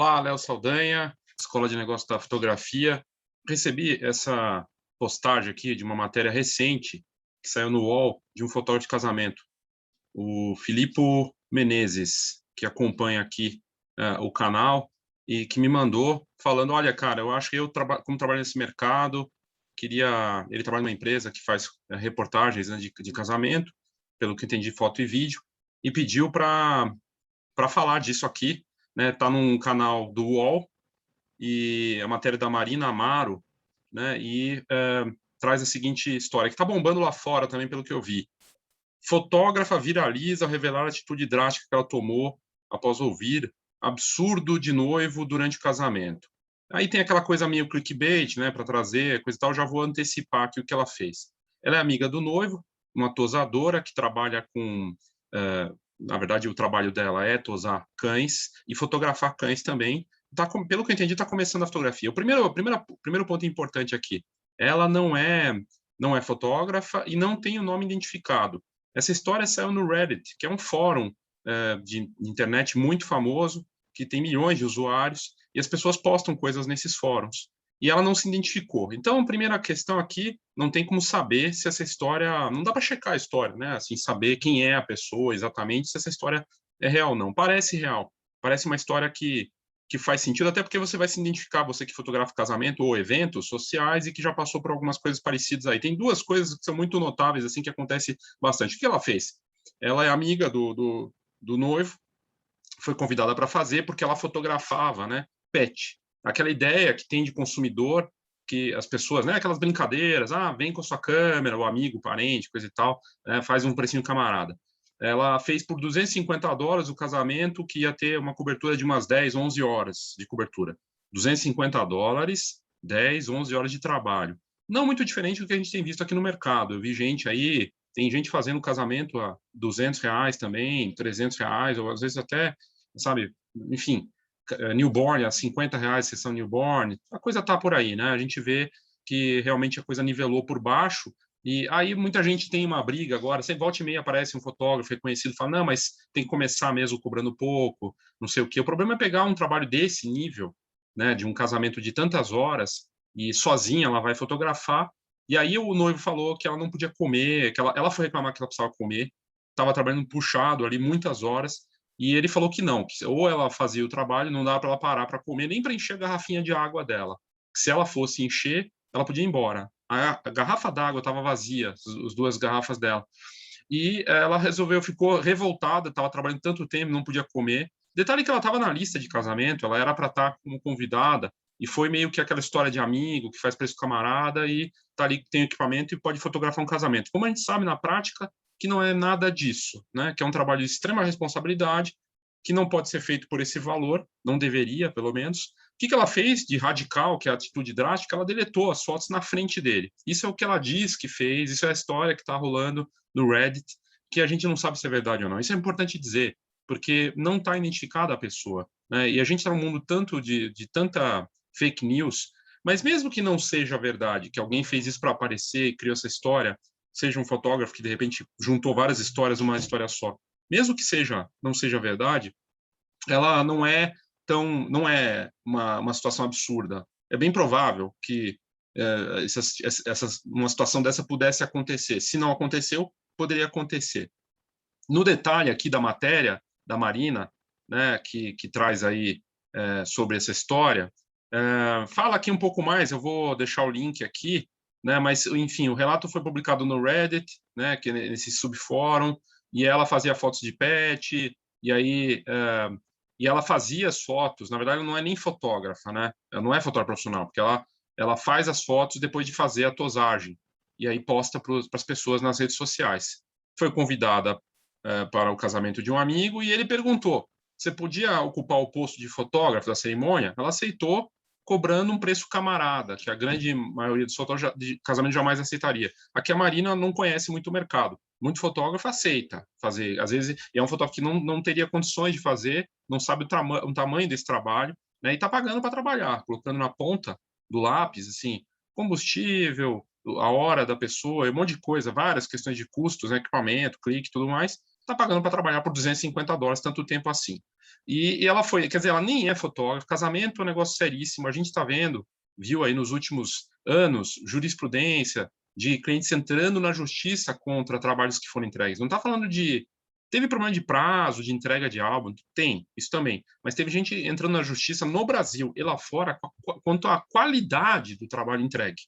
Olá, Léo Saldanha, Escola de Negócios da Fotografia. Recebi essa postagem aqui de uma matéria recente que saiu no UOL de um fotógrafo de casamento, o Filipe Menezes, que acompanha aqui o canal e que me mandou falando, olha, cara, eu acho que como trabalho nesse mercado, ele trabalha numa empresa que faz reportagens, né, de casamento, pelo que entendi, foto e vídeo, e pediu para falar disso aqui, né? Tá num canal do UOL e a matéria da Marina Amaro, né? E traz a seguinte história que tá bombando lá fora também, pelo que eu vi. Fotógrafa viraliza ao revelar a atitude drástica que ela tomou após ouvir absurdo de noivo durante o casamento. Aí tem aquela coisa meio clickbait, né, para trazer coisa e tal. Já vou antecipar aqui o que ela fez. Ela é amiga do noivo, uma tosadora que trabalha com na verdade, o trabalho dela é tosar cães e fotografar cães também. Pelo que eu entendi, está começando a fotografia. O primeiro ponto importante aqui, ela não é fotógrafa e não tem o nome identificado. Essa história saiu no Reddit, que é um fórum de internet muito famoso, que tem milhões de usuários, e as pessoas postam coisas nesses fóruns. E ela não se identificou. Então, a primeira questão aqui, não tem como saber se essa história... Não dá para checar a história, né? Assim, saber quem é a pessoa exatamente, se essa história é real ou não. Parece real. Parece uma história que faz sentido, até porque você vai se identificar, você que fotografa casamento ou eventos sociais e que já passou por algumas coisas parecidas aí. Tem duas coisas que são muito notáveis, assim, que acontece bastante. O que ela fez? Ela é amiga do noivo, foi convidada para fazer porque ela fotografava, né, pet. Aquela ideia que tem de consumidor, que as pessoas, né, aquelas brincadeiras, vem com a sua câmera, o amigo, o parente, coisa e tal, né, faz um precinho camarada. Ela fez por $250 o casamento, que ia ter uma cobertura de umas 10, 11 horas de cobertura. $250, 10, 11 horas de trabalho. Não muito diferente do que a gente tem visto aqui no mercado. Eu vi gente aí, tem gente fazendo casamento a R$ 200 também, R$ 300, ou às vezes até, sabe, enfim, newborn a R$ 50, sessão newborn, a coisa tá por aí, né? A gente vê que realmente a coisa nivelou por baixo, e aí muita gente tem uma briga agora, sempre volta e meia aparece um fotógrafo reconhecido, fala, não, mas tem que começar mesmo cobrando pouco, não sei o quê. O problema é pegar um trabalho desse nível, né, de um casamento de tantas horas, e sozinha ela vai fotografar, e aí o noivo falou que ela não podia comer, que ela foi reclamar que ela precisava comer, estava trabalhando puxado ali muitas horas, e ele falou que não, que ou ela fazia o trabalho, não dava para ela parar para comer, nem para encher a garrafinha de água dela. Se ela fosse encher, ela podia ir embora. A garrafa d'água estava vazia, as duas garrafas dela. E ela ficou revoltada, estava trabalhando tanto tempo, não podia comer. Detalhe que ela estava na lista de casamento, ela era para estar como convidada, e foi meio que aquela história de amigo que faz preço camarada e tá ali, tem equipamento e pode fotografar um casamento. Como a gente sabe na prática que não é nada disso, né? Que é um trabalho de extrema responsabilidade, que não pode ser feito por esse valor, não deveria, pelo menos. O que ela fez de radical, que é a atitude drástica? Ela deletou as fotos na frente dele. Isso é o que ela diz que fez, isso é a história que está rolando no Reddit, que a gente não sabe se é verdade ou não. Isso é importante dizer, porque não está identificada a pessoa, né? E a gente está num mundo tanto de tanta fake news, mas mesmo que não seja verdade, que alguém fez isso para aparecer e criou essa história, seja um fotógrafo que de repente juntou várias histórias numa história só, mesmo que não seja verdade, ela não é uma situação absurda. É bem provável que uma situação dessa pudesse acontecer. Se não aconteceu, poderia acontecer. No detalhe aqui da matéria da Marina, né, que traz aí sobre essa história, fala aqui um pouco mais, eu vou deixar o link aqui, né, mas, enfim, o relato foi publicado no Reddit, né, que nesse subfórum, e ela fazia fotos de pet, e aí e ela fazia as fotos, na verdade, ela não é nem fotógrafa, né, ela não é fotógrafa profissional, porque ela faz as fotos depois de fazer a tosagem, e aí posta para as pessoas nas redes sociais. Foi convidada para o casamento de um amigo, e ele perguntou, você podia ocupar o posto de fotógrafo da cerimônia? Ela aceitou, cobrando um preço camarada, que a grande maioria dos fotógrafos de casamento jamais aceitaria. Aqui a Marina não conhece muito o mercado. Muito fotógrafo aceita fazer, às vezes, e é um fotógrafo que não teria condições de fazer, não sabe o tamanho desse trabalho, né, e está pagando para trabalhar, colocando na ponta do lápis, assim, combustível, a hora da pessoa, um monte de coisa, várias questões de custos, né, equipamento, clique, tudo mais, está pagando para trabalhar por $250 tanto tempo assim. E ela foi, quer dizer, ela nem é fotógrafa, casamento é um negócio seríssimo, a gente está vendo, viu aí nos últimos anos, jurisprudência de clientes entrando na justiça contra trabalhos que foram entregues. Não está falando de... Teve problema de prazo, de entrega de álbum, tem, isso também. Mas teve gente entrando na justiça no Brasil e lá fora quanto à qualidade do trabalho entregue.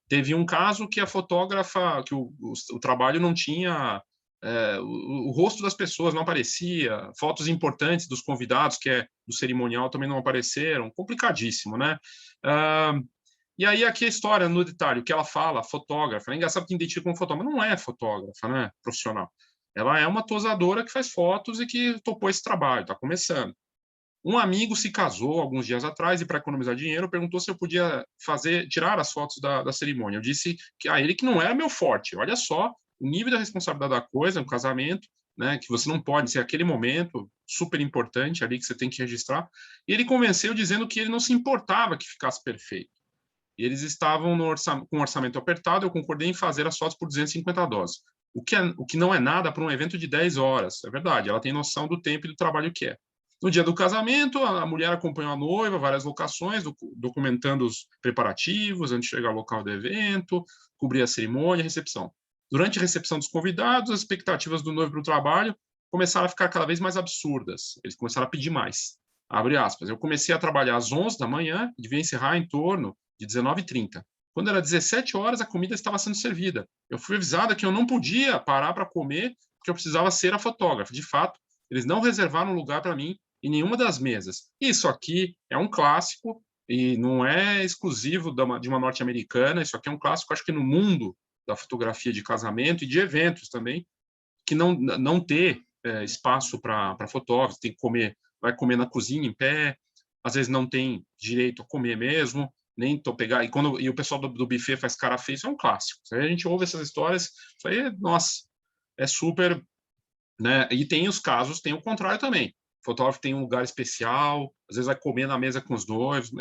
Teve um caso que a fotógrafa, que o trabalho não tinha... o rosto das pessoas não aparecia, fotos importantes dos convidados, que é do cerimonial, também não apareceram. Complicadíssimo, né? E aí aqui a história, no detalhe, o que ela fala, fotógrafa. É engraçado que identifica como fotógrafa, mas não é fotógrafa, né? Profissional. Ela é uma tosadora que faz fotos e que topou esse trabalho, está começando. Um amigo se casou alguns dias atrás e, para economizar dinheiro, perguntou se eu podia tirar as fotos da cerimônia. Eu disse que a ele que não era meu forte. Olha só o nível da responsabilidade da coisa, no casamento, né, que você não pode ser aquele momento super importante ali que você tem que registrar. E ele convenceu dizendo que ele não se importava que ficasse perfeito. E eles estavam com um orçamento apertado, eu concordei em fazer as fotos por $250. O que não é nada para um evento de 10 horas. É verdade, ela tem noção do tempo e do trabalho que é. No dia do casamento, a mulher acompanhou a noiva, várias locações, documentando os preparativos antes de chegar ao local do evento, cobrir a cerimônia, a recepção. Durante a recepção dos convidados, as expectativas do noivo para o trabalho começaram a ficar cada vez mais absurdas. Eles começaram a pedir mais. Abre aspas. Eu comecei a trabalhar às 11 da manhã e devia encerrar em torno de 19h30. Quando era 17 horas, a comida estava sendo servida. Eu fui avisada que eu não podia parar para comer, porque eu precisava ser a fotógrafa. De fato, eles não reservaram lugar para mim em nenhuma das mesas. Isso aqui é um clássico e não é exclusivo de uma norte-americana. Isso aqui é um clássico, acho que no mundo da fotografia de casamento e de eventos também, que não ter espaço para fotógrafo, tem que comer, vai comer na cozinha em pé, às vezes não tem direito a comer mesmo, nem pegar, e o pessoal do buffet faz cara feia, isso é um clássico. Aí a gente ouve essas histórias, isso aí, nossa, é super, né? E tem os casos, tem o contrário também. O fotógrafo tem um lugar especial, às vezes vai comer na mesa com os noivos,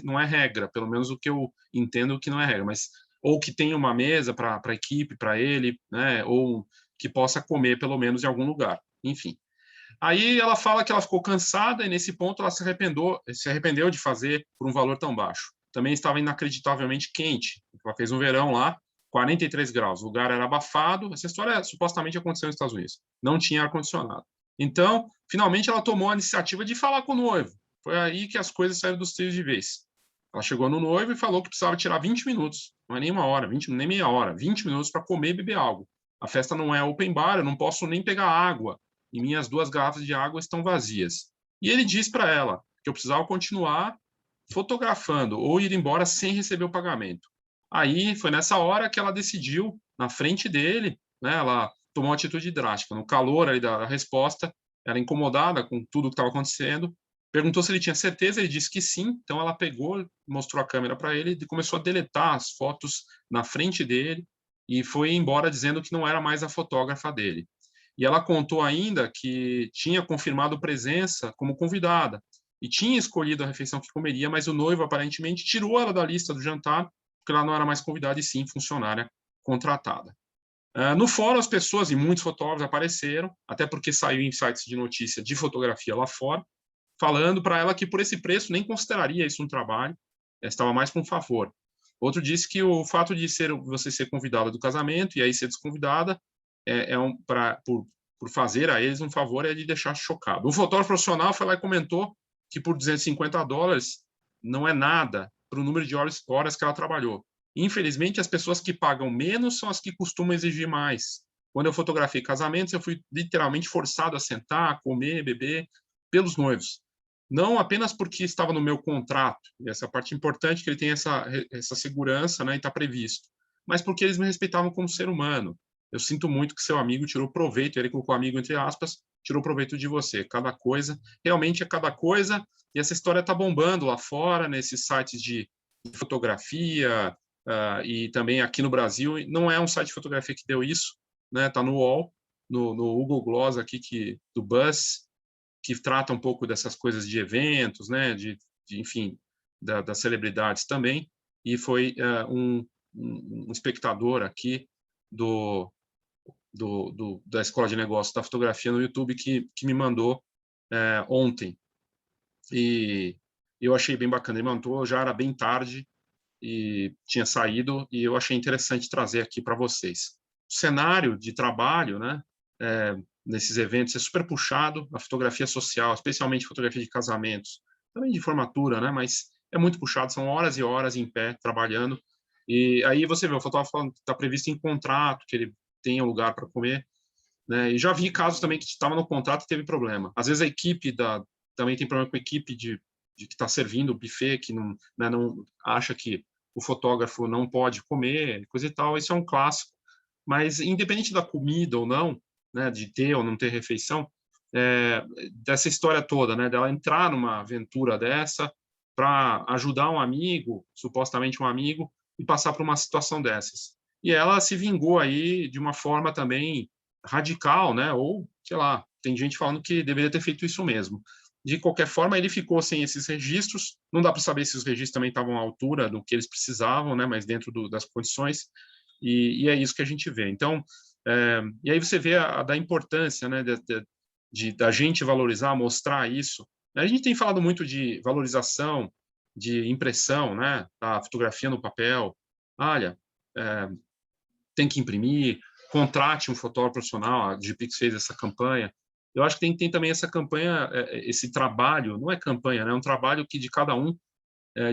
não é regra, pelo menos o que eu entendo que não é regra, mas ou que tem uma mesa para a equipe, para ele, né? Ou que possa comer pelo menos em algum lugar. Enfim. Aí ela fala que ela ficou cansada e nesse ponto ela se arrependeu de fazer por um valor tão baixo. Também estava inacreditavelmente quente. Ela fez um verão lá, 43 graus. O lugar era abafado. Essa história supostamente aconteceu nos Estados Unidos. Não tinha ar-condicionado. Então, finalmente ela tomou a iniciativa de falar com o noivo. Foi aí que as coisas saíram dos trilhos de vez. Ela chegou no noivo e falou que precisava tirar 20 minutos. Não é nem uma hora, nem meia hora. 20 minutos para comer e beber algo. A festa não é open bar, eu não posso nem pegar água e minhas 2 garrafas de água estão vazias. E ele diz para ela que eu precisava continuar fotografando ou ir embora sem receber o pagamento. Aí foi nessa hora que ela decidiu, na frente dele, né, ela tomou uma atitude drástica. No calor ali da resposta, ela incomodada com tudo que estava acontecendo, perguntou se ele tinha certeza, ele disse que sim, então ela pegou, mostrou a câmera para ele e começou a deletar as fotos na frente dele e foi embora dizendo que não era mais a fotógrafa dele. E ela contou ainda que tinha confirmado presença como convidada e tinha escolhido a refeição que comeria, mas o noivo aparentemente tirou ela da lista do jantar, porque ela não era mais convidada e sim funcionária contratada. No fórum, as pessoas e muitos fotógrafos apareceram, até porque saiu em sites de notícia de fotografia lá fora, falando para ela que por esse preço nem consideraria isso um trabalho, estava mais com um favor. Outro disse que o fato de você ser convidada do casamento e aí ser desconvidada por fazer a eles um favor é de deixar chocado. Um fotógrafo profissional foi lá e comentou que por $250 não é nada para o número de horas que ela trabalhou. Infelizmente, as pessoas que pagam menos são as que costumam exigir mais. Quando eu fotografei casamentos, eu fui literalmente forçado a sentar, comer, beber pelos noivos. Não apenas porque estava no meu contrato, e essa parte importante que ele tem essa segurança, né, e está previsto, mas porque eles me respeitavam como ser humano. Eu sinto muito que seu amigo tirou proveito, ele colocou amigo entre aspas, tirou proveito de você. Cada coisa, realmente é cada coisa, e essa história está bombando lá fora, nesses sites de fotografia, e também aqui no Brasil. Não é um site de fotografia que deu isso, né? Está no UOL, no Google Gloss aqui, do Buzz, que trata um pouco dessas coisas de eventos, né? Enfim, das celebridades também, e foi um espectador aqui da Escola de Negócios da Fotografia no YouTube que me mandou ontem. E eu achei bem bacana. Ele mandou, já era bem tarde e tinha saído, e eu achei interessante trazer aqui para vocês. O cenário de trabalho, né, nesses eventos é super puxado, a fotografia social, especialmente fotografia de casamentos, também de formatura, né, mas é muito puxado, são horas e horas em pé, trabalhando, e aí você vê, o fotógrafo falando que está previsto em contrato, que ele tenha lugar para comer, né, e já vi casos também que estava no contrato e teve problema. Às vezes a equipe também tem problema com a equipe de que está servindo o buffet, que não, né, não acha que o fotógrafo não pode comer, coisa e tal, isso é um clássico. Mas, independente da comida ou não, né, de ter ou não ter refeição, dessa história toda, né, dela entrar numa aventura dessa para ajudar um amigo, supostamente um amigo, e passar por uma situação dessas. E ela se vingou aí de uma forma também radical, né, ou, sei lá, tem gente falando que deveria ter feito isso mesmo. De qualquer forma, ele ficou sem esses registros. Não dá para saber se os registros também estavam à altura do que eles precisavam, né? Mas dentro das condições. E é isso que a gente vê. Então, e aí você vê da importância, né? Da gente valorizar, mostrar isso. A gente tem falado muito de valorização, de impressão, né? Da fotografia no papel. Olha, tem que imprimir, contrate um fotógrafo profissional. A Digipix fez essa campanha. Eu acho que tem também essa campanha, esse trabalho, não é campanha, né? É um trabalho que de cada um,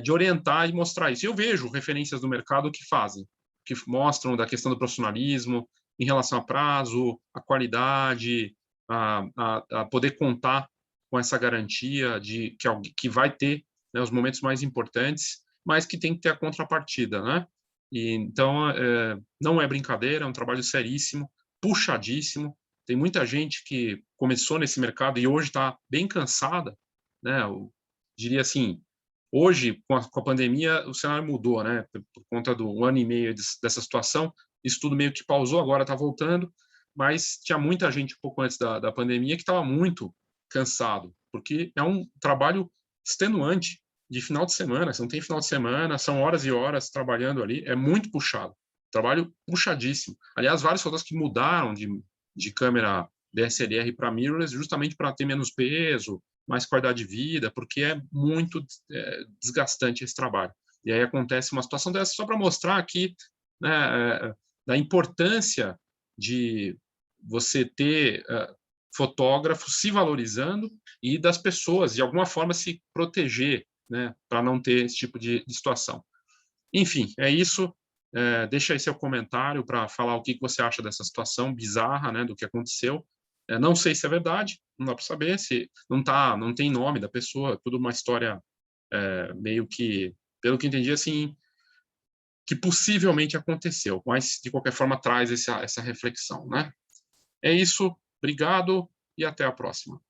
de orientar e mostrar isso. Eu vejo referências do mercado que fazem, que mostram da questão do profissionalismo em relação a prazo, a qualidade, a poder contar com essa garantia de que vai ter, né, os momentos mais importantes, mas que tem que ter a contrapartida, né? E, então, não é brincadeira, é um trabalho seríssimo, puxadíssimo. Tem muita gente que começou nesse mercado e hoje está bem cansada, né? Eu diria assim, hoje, com a pandemia, o cenário mudou, né? Por conta do 1 ano e meio dessa situação, isso tudo meio que pausou, agora está voltando, mas tinha muita gente um pouco antes da pandemia que estava muito cansado, porque é um trabalho extenuante de final de semana, você não tem final de semana, são horas e horas trabalhando ali, é muito puxado, trabalho puxadíssimo. Aliás, vários fotógrafos que mudaram de câmera DSLR para mirrorless justamente para ter menos peso, mais qualidade de vida, porque é muito desgastante esse trabalho. E aí acontece uma situação dessa só para mostrar aqui, né, da importância de você ter fotógrafos se valorizando e das pessoas, de alguma forma, se proteger, né, para não ter esse tipo de situação. Enfim, é isso. Deixa aí seu comentário para falar o que você acha dessa situação bizarra, né, do que aconteceu. Não sei se é verdade, não dá para saber, se não tem nome da pessoa, tudo uma história meio que, pelo que entendi, assim, que possivelmente aconteceu, mas de qualquer forma traz essa reflexão, né? É isso, obrigado e até a próxima.